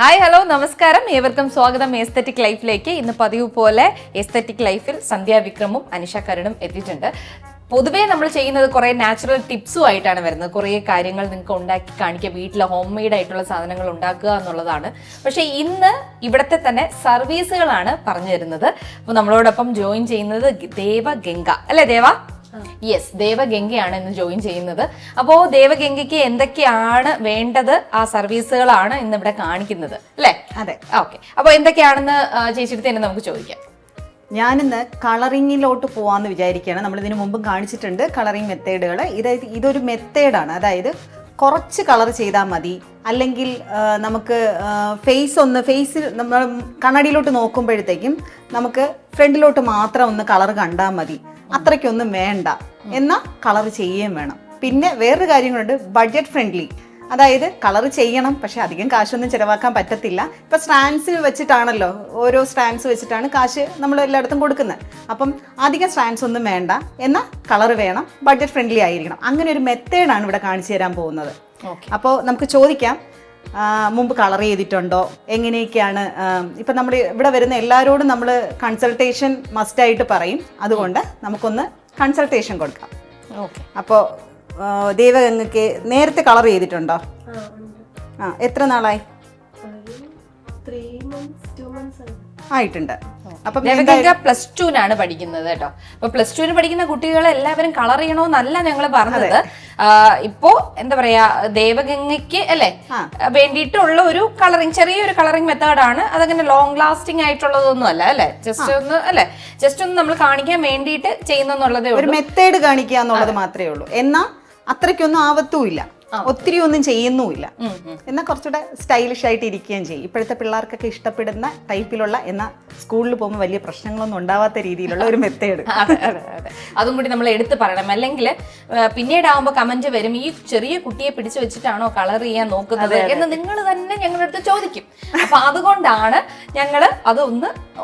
Hi hello നമസ്കാരം, ഏവർക്കും സ്വാഗതം എസ്തെറ്റിക് ലൈഫിലേക്ക്. ഇന്ന് പതിവ് പോലെ എസ്തെറ്റിക് ലൈഫിൽ സന്ധ്യ വിക്രമും അനിഷ കരുണും എത്തിയിട്ടുണ്ട്. പൊതുവേ നമ്മൾ ചെയ്യുന്നത് കുറേ നാച്ചുറൽ ടിപ്സും ആയിട്ടാണ് വരുന്നത്. കുറേ കാര്യങ്ങൾ നിങ്ങൾക്ക് ഉണ്ടാക്കി കാണിക്കുക, വീട്ടിൽ ഹോം മെയ്ഡ് ആയിട്ടുള്ള സാധനങ്ങൾ ഉണ്ടാക്കുക എന്നുള്ളതാണ്. പക്ഷേ ഇന്ന് ഇവിടുത്തെ തന്നെ സർവീസുകളാണ് പറഞ്ഞു തരുന്നത്. അപ്പോൾ നമ്മളോടൊപ്പം ജോയിൻ ചെയ്യുന്നത് ദേവഗംഗ അല്ലേ ദേവ? യെസ്, ദേവഗംഗയാണ് ഇന്ന് ജോയിൻ ചെയ്യുന്നത്. അപ്പോൾ ദേവഗംഗയ്ക്ക് എന്തൊക്കെയാണ് വേണ്ടത്, ആ സർവീസുകളാണ് ഇന്ന് ഇവിടെ കാണിക്കുന്നത് അല്ലേ? അതെ, ഓക്കെ. അപ്പോൾ എന്തൊക്കെയാണെന്ന് ചേച്ചിയുടെ തന്നെ നമുക്ക് ചോദിക്കാം. ഞാനിന്ന് കളറിങ്ങിലോട്ട് പോവാന്ന് വിചാരിക്കുകയാണ്. നമ്മൾ ഇതിനു മുമ്പും കാണിച്ചിട്ടുണ്ട് കളറിങ് മെത്തേഡുകൾ. ഇതൊരു മെത്തേഡാണ്. അതായത് കുറച്ച് കളർ ചെയ്താൽ മതി, അല്ലെങ്കിൽ നമുക്ക് ഫേസിൽ നമ്മൾ കണ്ണാടിയിലോട്ട് നോക്കുമ്പോഴത്തേക്കും നമുക്ക് ഫ്രണ്ടിലോട്ട് മാത്രം ഒന്ന് കളർ കണ്ടാൽ മതി, അത്രയ്ക്കൊന്നും വേണ്ട, എന്നാൽ കളർ ചെയ്യുകയും വേണം. പിന്നെ വേറൊരു കാര്യങ്ങളുണ്ട്, ബഡ്ജറ്റ് ഫ്രണ്ട്ലി. അതായത് കളർ ചെയ്യണം, പക്ഷെ അധികം കാശൊന്നും ചിലവാക്കാൻ പറ്റത്തില്ല. ഇപ്പം സ്ട്രാൻഡ്സ് വെച്ചിട്ടാണല്ലോ, ഓരോ സ്ട്രാൻഡ്സ് വെച്ചിട്ടാണ് കാശ് നമ്മൾ എല്ലായിടത്തും കൊടുക്കുന്നത്. അപ്പം അധികം സ്ട്രാൻഡ്സ് ഒന്നും വേണ്ട, എന്നാൽ കളർ വേണം, ബഡ്ജറ്റ് ഫ്രണ്ട്ലി ആയിരിക്കണം. അങ്ങനെ ഒരു മെത്തേഡാണ് ഇവിടെ കാണിച്ചു തരാൻ പോകുന്നത്. അപ്പോൾ നമുക്ക് ചോദിക്കാം, മുമ്പ് കളർ ചെയ്തിട്ടുണ്ടോ, എങ്ങനെയൊക്കെയാണ്. ഇപ്പം നമ്മൾ ഇവിടെ വരുന്ന എല്ലാവരോടും നമ്മൾ കൺസൾട്ടേഷൻ മസ്റ്റായിട്ട് പറയും. അതുകൊണ്ട് നമുക്കൊന്ന് കൺസൾട്ടേഷൻ കൊടുക്കാം. ഓക്കെ. അപ്പോൾ ദേവഗംഗയ്ക്ക് നേരത്തെ കളർ ചെയ്തിട്ടുണ്ടോ? എത്ര നാളായി? ആയിട്ടുണ്ട്. അപ്പം പ്ലസ് ടുവിനാണ് പഠിക്കുന്നത് കേട്ടോ. അപ്പൊ പ്ലസ് ടുവിന് പഠിക്കുന്ന കുട്ടികളെ എല്ലാവരും കളർ ചെയ്യണമെന്നല്ല ഞങ്ങൾ പറഞ്ഞത്. ഇപ്പോ എന്താ പറയാ, ദേവഗംഗയ്ക്ക് അല്ലെ വേണ്ടിയിട്ടുള്ള ഒരു കളറിങ്, ചെറിയൊരു കളറിങ് മെത്തേഡാണ്. അതങ്ങനെ ലോങ് ലാസ്റ്റിംഗ് ആയിട്ടുള്ളതൊന്നും അല്ല അല്ലെ, ജസ്റ്റ് ഒന്ന് നമ്മൾ കാണിക്കാൻ വേണ്ടിയിട്ട് ചെയ്യുന്നുള്ളതേ ഒരു മെത്തേഡ് കാണിക്കുക എന്നുള്ളത് മാത്രമേ ഉള്ളൂ. എന്നാൽ അത്രയ്ക്കൊന്നും ആവത്തുമില്ല, ഒത്തിരി ഒന്നും ചെയ്യുന്നുമില്ല, എന്നാൽ കുറച്ചുകൂടെ സ്റ്റൈലിഷ് ആയിട്ട് ഇരിക്കുകയും ചെയ്യും. ഇപ്പോഴത്തെ പിള്ളേർക്കൊക്കെ ഇഷ്ടപ്പെടുന്ന ടൈപ്പിലുള്ള, എന്നാൽ സ്കൂളിൽ പോകുമ്പോൾ വലിയ പ്രശ്നങ്ങളൊന്നും ഉണ്ടാവാത്ത രീതിയിലുള്ള ഒരു മെത്തേഡ്. അതും കൂടി നമ്മൾ എടുത്ത് പറയണം, അല്ലെങ്കിൽ പിന്നീടാവുമ്പോൾ കമന്റ് വരും, ഈ ചെറിയ കുട്ടിയെ പിടിച്ചു വെച്ചിട്ടാണോ കളർ ചെയ്യാൻ നോക്കുന്നത് എന്ന് നിങ്ങൾ തന്നെ ഞങ്ങളുടെ അടുത്ത് ചോദിക്കും. അപ്പൊ അതുകൊണ്ടാണ് ഞങ്ങൾ അത്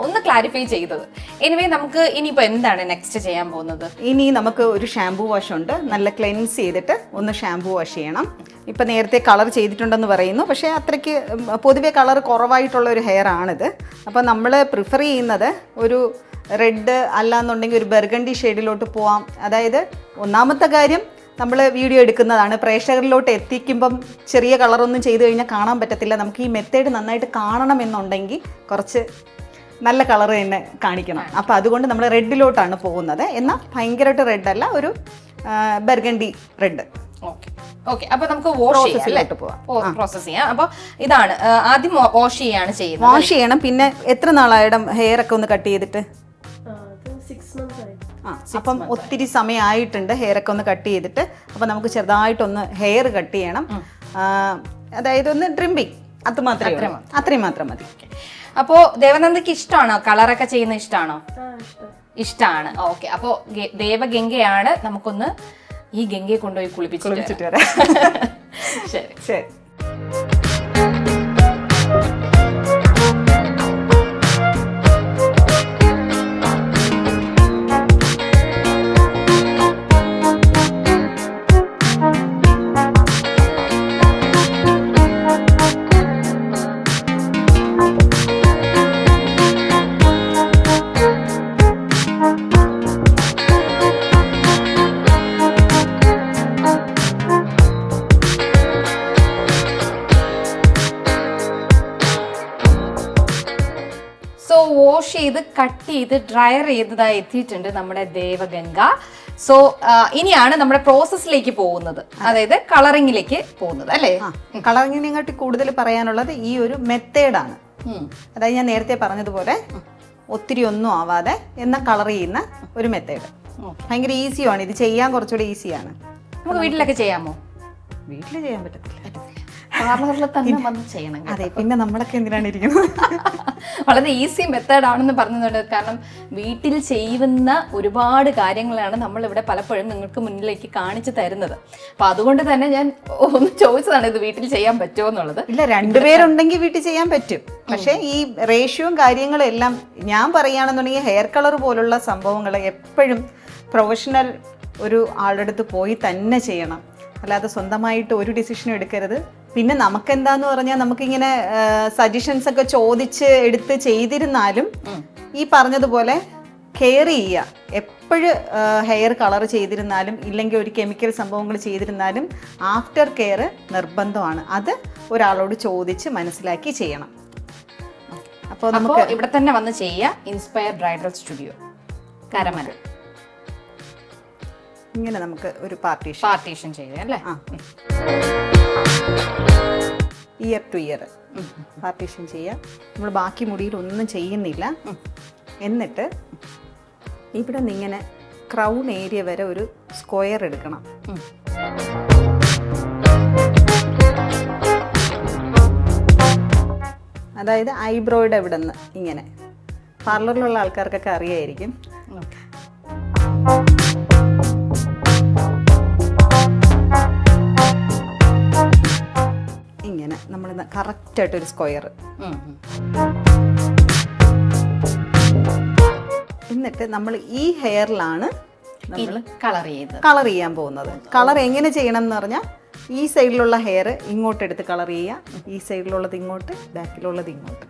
ഒന്ന് ക്ലാരിഫൈ ചെയ്തത്. എനിവേ, നമുക്ക് ഇനിയിപ്പോ എന്താണ് നെക്സ്റ്റ് ചെയ്യാൻ പോകുന്നത്? ഇനി നമുക്ക് ഒരു ഷാംപൂ വാഷ് ഉണ്ട്. നല്ല ക്ലെൻസ് ചെയ്തിട്ട് ഒന്ന് ഷാംപൂ വാഷ് ചെയ്യണം. ഇപ്പം നേരത്തെ കളർ ചെയ്തിട്ടുണ്ടെന്ന് പറയുന്നു, പക്ഷേ അത്രയ്ക്ക് പൊതുവെ കളർ കുറവായിട്ടുള്ള ഒരു ഹെയർ ആണിത്. അപ്പോൾ നമ്മൾ പ്രിഫർ ചെയ്യുന്നത് ഒരു റെഡ് അല്ലാന്നുണ്ടെങ്കിൽ ഒരു ബർഗണ്ടി ഷെയ്ഡിലോട്ട് പോവാം. അതായത് ഒന്നാമത്തെ കാര്യം, നമ്മൾ വീഡിയോ എടുക്കുന്നതാണ്, പ്രേക്ഷകരിലോട്ട് എത്തിക്കുമ്പം ചെറിയ കളറൊന്നും ചെയ്ത് കഴിഞ്ഞാൽ കാണാൻ പറ്റത്തില്ല. നമുക്ക് ഈ മെത്തേഡ് നന്നായിട്ട് കാണണമെന്നുണ്ടെങ്കിൽ കുറച്ച് നല്ല കളർ തന്നെ കാണിക്കണം. അപ്പോൾ അതുകൊണ്ട് നമ്മൾ റെഡിലോട്ടാണ് പോകുന്നത്. എന്നാൽ ഭയങ്കരമായിട്ട് റെഡ് അല്ല, ഒരു ബർഗണ്ടി റെഡ്. ഓക്കെ. അപ്പൊ നമുക്ക് പ്രോസസ് ചെയ്യാം. അപ്പൊ ഇതാണ് ആദ്യം വാഷ് ചെയ്യാണ് ചെയ്യുന്നത്. വാഷ് ചെയ്യണം. പിന്നെ എത്ര നാളായിടം ഹെയർ ഒക്കെ ഒന്ന് കട്ട് ചെയ്തിട്ട്? അപ്പം ഒത്തിരി സമയമായിട്ടുണ്ട് ഹെയർ ഒക്കെ ഒന്ന് കട്ട് ചെയ്തിട്ട്. അപ്പം നമുക്ക് ചെറുതായിട്ടൊന്ന് ഹെയർ കട്ട് ചെയ്യണം. അതായത് ഒന്ന് ട്രിമ്മിങ്, അത്രയും മാത്രം മതി. അപ്പോ ദേവനന്ദയ്ക്ക് ഇഷ്ടമാണോ കളറൊക്കെ ചെയ്യുന്ന? ഇഷ്ടമാണോ? ഇഷ്ടമാണ്. ഓക്കെ. അപ്പോ ദേവഗംഗയാണ്, നമുക്കൊന്ന് ഈ ഗംഗയെ കൊണ്ടുപോയി കുളിപ്പിച്ചിട്ട് വരാം. ശരി ശരി. വാഷ് ചെയ്ത് കട്ട് ചെയ്ത് ഡ്രയർ ചെയ്തതായി എത്തിയിട്ടുണ്ട് നമ്മുടെ ദേവഗംഗ. സോ ഇനിയാണ് നമ്മുടെ പ്രോസസ്സിലേക്ക് പോകുന്നത്, അതായത് കളറിങ്ങിലേക്ക് പോകുന്നത് അല്ലേ? കളറിങ്ങിനെക്കാട്ടി കൂടുതൽ പറയാനുള്ളത് ഈ ഒരു മെത്തേഡാണ്. അതായത് ഞാൻ നേരത്തെ പറഞ്ഞതുപോലെ ഒത്തിരി ഒന്നും ആവാതെ എന്നാൽ കളർ ചെയ്യുന്ന ഒരു മെത്തേഡ്. ഭയങ്കര ഈസിയാണ്, ഇത് ചെയ്യാൻ കുറച്ചുകൂടി ഈസിയാണ്. നമുക്ക് വീട്ടിലൊക്കെ ചെയ്യാമോ? വീട്ടിൽ ചെയ്യാൻ പറ്റത്തില്ല, പാർലറിൽ തന്നെ വന്ന് ചെയ്യണം. അതെ, പിന്നെ നമ്മളൊക്കെ എന്തിനാണ് ഇരിക്കുന്നത്? വളരെ ഈസി മെത്തേഡ് ആണെന്ന് പറഞ്ഞതുകൊണ്ട്, കാരണം വീട്ടിൽ ചെയ്യുന്ന ഒരുപാട് കാര്യങ്ങളാണ് നമ്മളിവിടെ പലപ്പോഴും നിങ്ങൾക്ക് മുന്നിലേക്ക് കാണിച്ചു തരുന്നത്. അപ്പൊ അതുകൊണ്ട് തന്നെ ഞാൻ ഒന്ന് ചോദിച്ചതാണ്, ഇത് വീട്ടിൽ ചെയ്യാൻ പറ്റുമോ എന്നുള്ളത്. ഇല്ല, രണ്ടുപേരുണ്ടെങ്കിൽ വീട്ടിൽ ചെയ്യാൻ പറ്റും. പക്ഷേ ഈ റേഷ്യോയും കാര്യങ്ങളും എല്ലാം ഞാൻ പറയുകയാണെന്നുണ്ടെങ്കിൽ ഹെയർ കളർ പോലുള്ള സംഭവങ്ങൾ എപ്പോഴും പ്രൊഫഷണൽ ഒരു ആളുടെ അടുത്ത് പോയി തന്നെ ചെയ്യണം. അല്ലാതെ സ്വന്തമായിട്ട് ഒരു ഡിസിഷനും എടുക്കരുത്. പിന്നെ നമുക്കെന്താന്ന് പറഞ്ഞാൽ നമുക്കിങ്ങനെ സജഷൻസ് ഒക്കെ ചോദിച്ച് എടുത്ത് ചെയ്തിരുന്നാലും ഈ പറഞ്ഞതുപോലെ കെയർ ചെയ്യുക. എപ്പോഴും ഹെയർ കളർ ചെയ്തിരുന്നാലും ഇല്ലെങ്കിൽ ഒരു കെമിക്കൽ സംഭവങ്ങൾ ചെയ്തിരുന്നാലും ആഫ്റ്റർ കെയർ നിർബന്ധമാണ്. അത് ഒരാളോട് ചോദിച്ച് മനസ്സിലാക്കി ചെയ്യണം. അപ്പോൾ നമുക്ക് ഇവിടെ തന്നെ വന്ന് ചെയ്യുക. Inspire bridal studio, Karamana. ഇങ്ങനെ നമുക്ക് ഒരു പാർട്ടീഷൻ ചെയ്യുക അല്ലേ? ഇയർ ടു ഇയർ പാർട്ടീഷൻ ചെയ്യുക. നമ്മൾ ബാക്കി മുടിയിൽ ഒന്നും ചെയ്യുന്നില്ല. എന്നിട്ട് ഇവിടെ നിന്ന് ഇങ്ങനെ ക്രൗൺ ഏരിയ വരെ ഒരു സ്ക്വയർ എടുക്കണം. അതായത് ഐബ്രോയുടെ ഇവിടെ നിന്ന് ഇങ്ങനെ. പാർലറിലുള്ള ആൾക്കാർക്കൊക്കെ അറിയായിരിക്കും. ഇങ്ങനെ നമ്മൾ കറക്റ്റായിട്ടൊരു സ്ക്വയർ. എന്നിട്ട് നമ്മൾ ഈ ഹെയറിലാണ് നമ്മൾ കളർ ചെയ്യാൻ പോകുന്നത്. കളർ എങ്ങനെ ചെയ്യണം എന്ന് പറഞ്ഞാൽ ഈ സൈഡിലുള്ള ഹെയർ ഇങ്ങോട്ട് എടുത്ത് കളർ ചെയ്യുക, ഈ സൈഡിലുള്ളത് ഇങ്ങോട്ട്, ബാക്കിലുള്ളത് ഇങ്ങോട്ട്.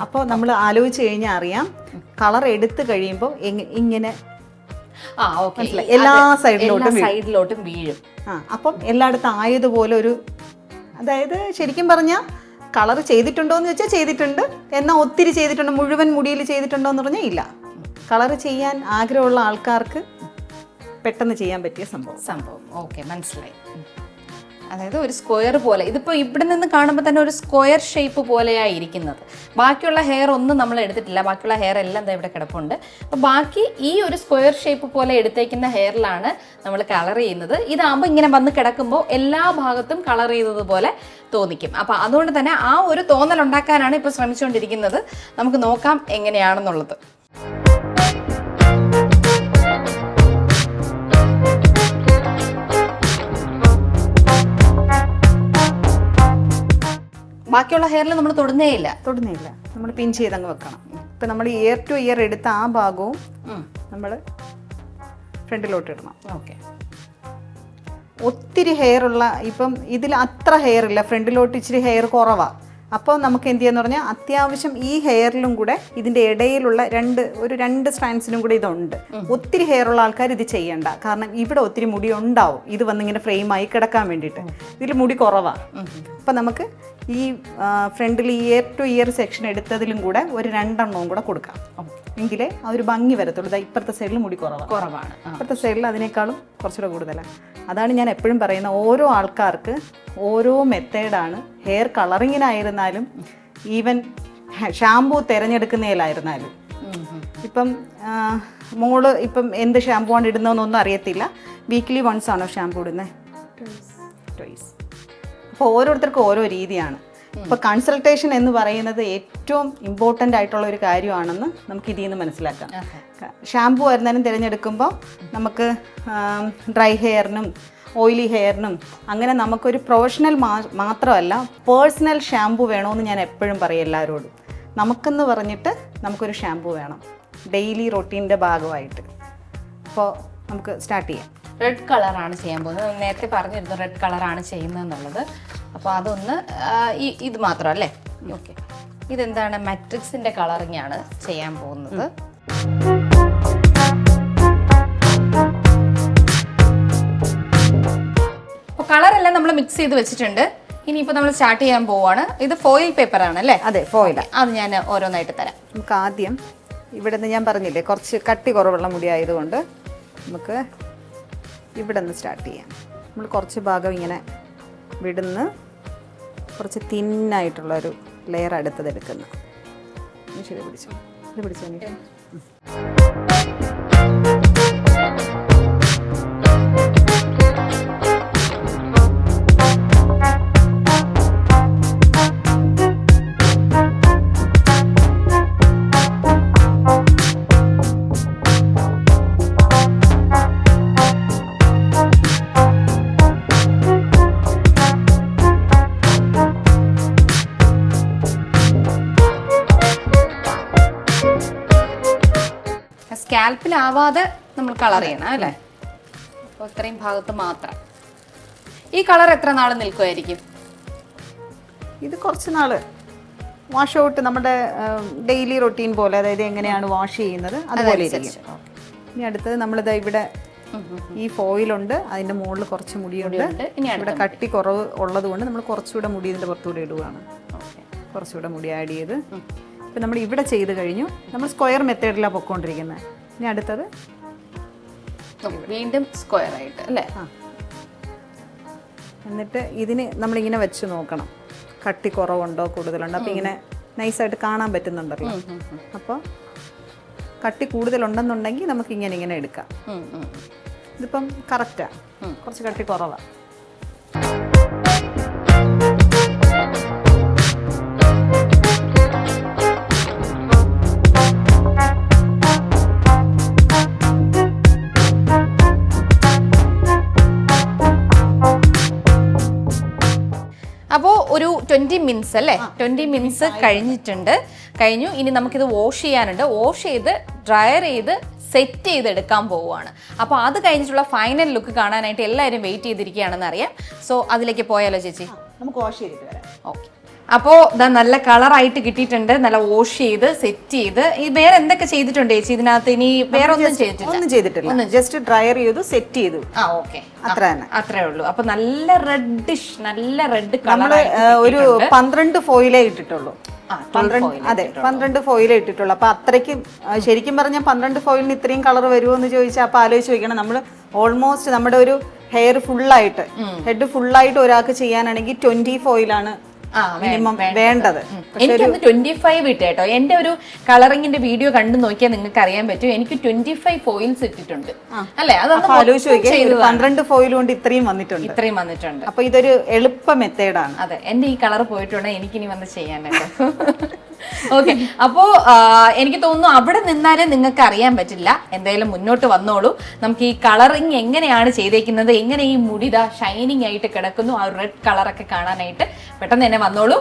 അപ്പോൾ നമ്മൾ ആലോചിച്ച് കഴിഞ്ഞാൽ അറിയാം കളർ എടുത്ത് കഴിയുമ്പോൾ ഇങ്ങനെ എല്ലാ സൈഡിലോട്ടും വീഴും. അപ്പം എല്ലായിടത്തും ആയതുപോലെ ഒരു, അതായത് ശരിക്കും പറഞ്ഞാൽ കളർ ചെയ്തിട്ടുണ്ടോ എന്ന് വെച്ചാൽ ചെയ്തിട്ടുണ്ട്, എന്നാൽ ഒത്തിരി ചെയ്തിട്ടുണ്ടോ, മുഴുവൻ മുടിയിൽ ചെയ്തിട്ടുണ്ടോ എന്ന് പറഞ്ഞാൽ ഇല്ല. കളർ ചെയ്യാൻ ആഗ്രഹമുള്ള ആൾക്കാർക്ക് പെട്ടെന്ന് ചെയ്യാൻ പറ്റിയ സംഭവം. ഓക്കെ, മനസ്സിലായി. അതായത് ഒരു സ്ക്വയർ പോലെ, ഇതിപ്പോൾ ഇവിടെ നിന്ന് കാണുമ്പോൾ തന്നെ ഒരു സ്ക്വയർ ഷേപ്പ് പോലെയാണ് ഇരിക്കുന്നത്. ബാക്കിയുള്ള ഹെയർ ഒന്നും നമ്മൾ എടുത്തിട്ടില്ല, ബാക്കിയുള്ള ഹെയർ എല്ലാം എന്താ ഇവിടെ കിടപ്പുണ്ട്. അപ്പോൾ ബാക്കി ഈ ഒരു സ്ക്വയർ ഷേപ്പ് പോലെ എടുത്തേക്കുന്ന ഹെയറിലാണ് നമ്മൾ കളർ ചെയ്യുന്നത്. ഇതാകുമ്പോൾ ഇങ്ങനെ വന്ന് കിടക്കുമ്പോൾ എല്ലാ ഭാഗത്തും കളർ ചെയ്തതുപോലെ തോന്നിക്കും. അപ്പോൾ അതുകൊണ്ട് തന്നെ ആ ഒരു തോന്നൽ ഉണ്ടാക്കാനാണ് ഇപ്പോൾ ശ്രമിച്ചുകൊണ്ടിരിക്കുന്നത്. നമുക്ക് നോക്കാം എങ്ങനെയാണെന്നുള്ളത്. ബാക്കിയുള്ള ഹെയറിൽ നമ്മൾ തൊടുന്നേയില്ല, നമ്മൾ പിൻ ചെയ്തങ്ങ് വെക്കണം. ഇപ്പം നമ്മൾ ഇയർ ടു ഇയർ എടുത്ത ആ ഭാഗവും നമ്മൾ ഫ്രണ്ടിലോട്ട് ഇടണം. ഓക്കെ. ഒത്തിരി ഹെയർ ഉള്ള, ഇപ്പം ഇതിൽ അത്ര ഹെയർ ഇല്ല, ഫ്രണ്ടിലോട്ട് ഇച്ചിരി ഹെയർ കുറവാണ്. അപ്പോൾ നമുക്ക് എന്ത് ചെയ്യാന്ന് പറഞ്ഞാൽ അത്യാവശ്യം ഈ ഹെയറിലും കൂടെ ഇതിൻ്റെ ഇടയിലുള്ള രണ്ട് സ്ട്രാൻഡ്സിനും കൂടെ ഇതുണ്ട്. ഒത്തിരി ഹെയർ ഉള്ള ആൾക്കാർ ഇത് ചെയ്യണ്ട, കാരണം ഇവിടെ ഒത്തിരി മുടി ഉണ്ടാവും. ഇത് വന്നിങ്ങനെ ഫ്രെയിമായി കിടക്കാൻ വേണ്ടിയിട്ട്. ഇതിൽ മുടി കുറവാണ്. അപ്പം നമുക്ക് ഈ ഫ്രണ്ടിൽ ഇയർ ടു ഇയർ സെക്ഷൻ എടുത്തതിലും കൂടെ ഒരു 2 എണ്ണവും കൂടെ കൊടുക്കാം. എങ്കിലേ ആ ഒരു ഭംഗി വരത്തുള്ളൂ. ഇപ്പുറത്തെ സൈഡിൽ മുടി കുറവാണ്, ഇപ്പുറത്തെ സൈഡിൽ അതിനേക്കാളും കുറച്ചുകൂടെ കൂടുതലാണ്. അതാണ് ഞാൻ എപ്പോഴും പറയുന്നത്, ഓരോ ആൾക്കാർക്ക് ഓരോ മെത്തേഡാണ്. ഹെയർ കളറിങ്ങിനായിരുന്നാലും ഈവൻ ഷാമ്പൂ തിരഞ്ഞെടുക്കുന്നതിലായിരുന്നാലും. ഇപ്പം മോള് ഇപ്പം എന്ത് ഷാമ്പൂ ആണ് ഇടുന്നതെന്നൊന്നും അറിയത്തില്ല. വീക്ക്ലി വൺസ് ആണോ ഷാമ്പൂ ഇടുന്നത്? ട്വൈസ്. അപ്പോൾ ഓരോരുത്തർക്കും ഓരോ രീതിയാണ്. ഇപ്പോൾ കൺസൾട്ടേഷൻ എന്ന് പറയുന്നത് ഏറ്റവും ഇമ്പോർട്ടൻ്റ് ആയിട്ടുള്ള ഒരു കാര്യമാണെന്ന് നമുക്ക് ഇതിൽ നിന്ന് മനസ്സിലാക്കാം. ഷാമ്പൂ ആയിരുന്നാലും തിരഞ്ഞെടുക്കുമ്പോൾ നമുക്ക് ഡ്രൈ ഹെയറിനും ഓയിലി ഹെയറിനും അങ്ങനെ നമുക്കൊരു പ്രൊഫഷണൽ മാത്രമല്ല പേഴ്സണൽ ഷാമ്പൂ വേണമെന്ന് ഞാൻ എപ്പോഴും പറയും എല്ലാവരോടും. നമുക്കെന്ന് പറഞ്ഞിട്ട് നമുക്കൊരു ഷാമ്പൂ വേണം ഡെയിലി റൊട്ടീൻ്റെ ഭാഗമായിട്ട്. അപ്പോൾ നമുക്ക് സ്റ്റാർട്ട് ചെയ്യാം. റെഡ് കളറാണ് ചെയ്യാൻ പോകുന്നത്. നേരത്തെ പറഞ്ഞിരുന്നു റെഡ് കളറാണ് ചെയ്യുന്നതെന്നുള്ളത്. അപ്പോൾ അതൊന്ന് ഇത് മാത്രം അല്ലേ? ഓക്കെ. ഇതെന്താണ്? മാട്രിക്സിൻ്റെ കളറിങ് ആണ് ചെയ്യാൻ പോകുന്നത്. അപ്പോൾ കളറെല്ലാം നമ്മൾ മിക്സ് ചെയ്ത് വെച്ചിട്ടുണ്ട്. ഇനിയിപ്പോൾ നമ്മൾ സ്റ്റാർട്ട് ചെയ്യാൻ പോവുകയാണ്. ഇത് ഫോയിൽ പേപ്പർ ആണ് അല്ലേ? അതെ, ഫോയിലാണ്. അത് ഞാൻ ഓരോന്നായിട്ട് തരാം. നമുക്ക് ആദ്യം ഇവിടെ നിന്ന് ഞാൻ പറഞ്ഞില്ലേ കുറച്ച് കട്ടി കുറവുള്ള മുടി ആയതുകൊണ്ട് നമുക്ക് ഇവിടെ നിന്ന് സ്റ്റാർട്ട് ചെയ്യാം. നമ്മൾ കുറച്ച് ഭാഗം ഇങ്ങനെ വിടുന്ന് കുറച്ച് തിന്നായിട്ടുള്ളൊരു ലെയർ അടുത്തതെടുക്കുന്നു. ശരി, പിടിച്ചു. ഇത് പിടിച്ചു. സ്കാൽപ്പിലാവാതെ നമ്മൾ കളർ ചെയ്യണം അല്ലേ? അപ്പോൾ ഇത്രയും ഭാഗത്ത് മാത്രം. ഈ കളർ എത്ര നാൾ നിൽക്കുമായിരിക്കും? ഇത് കുറച്ച് നാൾ വാഷ് ഔട്ട് നമ്മുടെ ഡെയിലി റൊട്ടീൻ പോലെ, അതായത് എങ്ങനെയാണ് വാഷ് ചെയ്യുന്നത് അതുപോലെ ഇരിക്കും. ഇനി അടുത്തത് നമ്മളിത് ഇവിടെ ഈ ഫോയിലുണ്ട്, അതിന്റെ മുകളിൽ കുറച്ച് മുടിയുണ്ട്. ഇവിടെ കട്ടി കുറവ് ഉള്ളത് കൊണ്ട് നമ്മൾ കുറച്ചുകൂടെ മുടി ഇതിന്റെ പുറത്തുകൂടെ ഇടുകയാണ്. കുറച്ചുകൂടെ മുടി ആഡ് ചെയ്ത് ഇപ്പം നമ്മൾ ഇവിടെ ചെയ്ത് കഴിഞ്ഞു. നമ്മൾ സ്ക്വയർ മെത്തേഡിലാണ് പൊക്കോണ്ടിരിക്കുന്നത്. ഇനി അടുത്തത് വീണ്ടും സ്ക്വയർ ആയിട്ട് അല്ലേ? എന്നിട്ട് ഇതിന് നമ്മളിങ്ങനെ വെച്ച് നോക്കണം, കട്ടി കുറവുണ്ടോ കൂടുതലുണ്ടോ. അപ്പം ഇങ്ങനെ നൈസായിട്ട് കാണാൻ പറ്റുന്നുണ്ടല്ലോ. അപ്പോൾ കട്ടി കൂടുതലുണ്ടെന്നുണ്ടെങ്കിൽ നമുക്ക് ഇങ്ങനെ എടുക്കാം. ഇതിപ്പം കറക്റ്റാണ്, കുറച്ച് കട്ടി കുറവാണ്. അപ്പോൾ ഒരു 20 മിനിറ്റ്സ് അല്ലേ? 20 മിനിറ്റ്സ് കഴിഞ്ഞു. ഇനി നമുക്കിത് വാഷ് ചെയ്യാനുണ്ട്. വാഷ് ചെയ്ത് ഡ്രയർ ചെയ്ത് സെറ്റ് ചെയ്തെടുക്കാൻ പോവുകയാണ്. അപ്പോൾ അത് കഴിഞ്ഞിട്ടുള്ള ഫൈനൽ ലുക്ക് കാണാനായിട്ട് എല്ലാവരും വെയിറ്റ് ചെയ്തിരിക്കുകയാണെന്ന് അറിയാം. സോ അതിലേക്ക് പോയാലോ ചേച്ചി? നമുക്ക് വാഷ് ചെയ്തിട്ട് വരാം. ഓക്കെ. അപ്പോൾ ഇതാ നല്ല കളറായിട്ട് കിട്ടിയിട്ടുണ്ട്, നല്ല വാഷ് ചെയ്ത് സെറ്റ് ചെയ്ത്. ഈ വേറെ എന്തൊക്കെ ചെയ്തിട്ടുണ്ട് ചേച്ചി ഇതിനകത്ത്? ഇനി വേറെ ഒന്നും ചെയ്തിട്ടില്ല, ജസ്റ്റ് ഡ്രയർ ചെയ്തു, സെറ്റ് ചെയ്തു. ഓക്കെ, അത്ര തന്നെ, അത്രേ ഉള്ളൂ. അപ്പൊ നല്ല റെഡ് കളർ. ഒരു 12 ഫോയിലേ ഇട്ടിട്ടുള്ളൂ. 12 ഫോയിലേ ഇട്ടിട്ടുള്ളൂ. അപ്പൊ അത്രയ്ക്ക് ശരിക്കും പറഞ്ഞാൽ 12 ഫോയിലിന് ഇത്രയും കളർ വരുമോ എന്ന് ചോദിച്ചാൽ അപ്പൊ ആലോചിച്ച് നോക്കണം. നമ്മൾ ഓൾമോസ്റ്റ് നമ്മുടെ ഒരു ഹെയർ ഫുള്ളായിട്ട്, ഹെഡ് ഫുള്ളായിട്ട് ഒരാൾക്ക് ചെയ്യാനാണെങ്കിൽ 20 ഫോയിലാണ് മിനിമം വേണ്ടത്. എനിക്കൊന്ന് 25 ഇട്ട് കേട്ടോ. എന്റെ ഒരു കളറിങ്ങിന്റെ വീഡിയോ കണ്ടു നോക്കിയാൽ നിങ്ങൾക്ക് അറിയാൻ പറ്റും. എനിക്ക് 25 ഫോയിൽസ് ഇട്ടിട്ടുണ്ട് അല്ലെ? അതൊന്ന് ആലോചിച്ച് നോക്കിയാൽ 12 ഫോയിൽ കൊണ്ട് ഇത്രയും വന്നിട്ടുണ്ട്. അപ്പൊ ഇതൊരു എളുപ്പ മെത്തേഡാണ്. അതെ, എന്റെ ഈ കളർ പോയിട്ടുണ്ടെങ്കിൽ എനിക്കിനി വന്ന് ചെയ്യാനുണ്ട്. ഓക്കെ. അപ്പോ എനിക്ക് തോന്നുന്നു അവിടെ നിന്നാലും നിങ്ങൾക്ക് അറിയാൻ പറ്റില്ല. എന്തായാലും മുന്നോട്ട് വന്നോളൂ. നമുക്ക് ഈ കളറിങ് എങ്ങനെയാണ് ചെയ്തേക്കുന്നത്, എങ്ങനെ ഈ മുടിത ഷൈനിങ് ആയിട്ട് കിടക്കുന്നു, ആ റെഡ് കളറൊക്കെ കാണാനായിട്ട് പെട്ടെന്ന് തന്നെ വന്നോളൂ.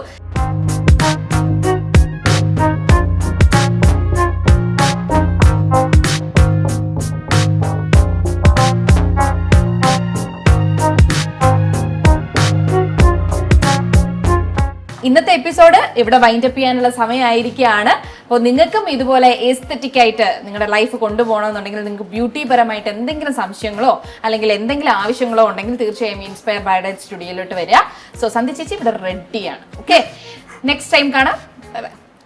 ഇന്നത്തെ എപ്പിസോഡ് ഇവിടെ വൈൻഡപ്പ് ചെയ്യാനുള്ള സമയമായിരിക്കുകയാണ്. അപ്പോൾ നിങ്ങൾക്കും ഇതുപോലെ എസ്തെറ്റിക് ആയിട്ട് നിങ്ങളുടെ ലൈഫ് കൊണ്ടുപോകണമെന്നുണ്ടെങ്കിൽ, നിങ്ങൾക്ക് ബ്യൂട്ടി പരമായിട്ട് എന്തെങ്കിലും സംശയങ്ങളോ അല്ലെങ്കിൽ എന്തെങ്കിലും ആവശ്യങ്ങളോ ഉണ്ടെങ്കിൽ തീർച്ചയായും ഇൻസ്പയർ ബൈ ഡൈറ്റ് സ്റ്റുഡിയോയിലോട്ട് വരിക. സോ സന്ധ്യ ചേച്ചി ഇവിടെ റെഡിയാണ്. ഓക്കെ, നെക്സ്റ്റ് ടൈം കാണാം. Bye bye.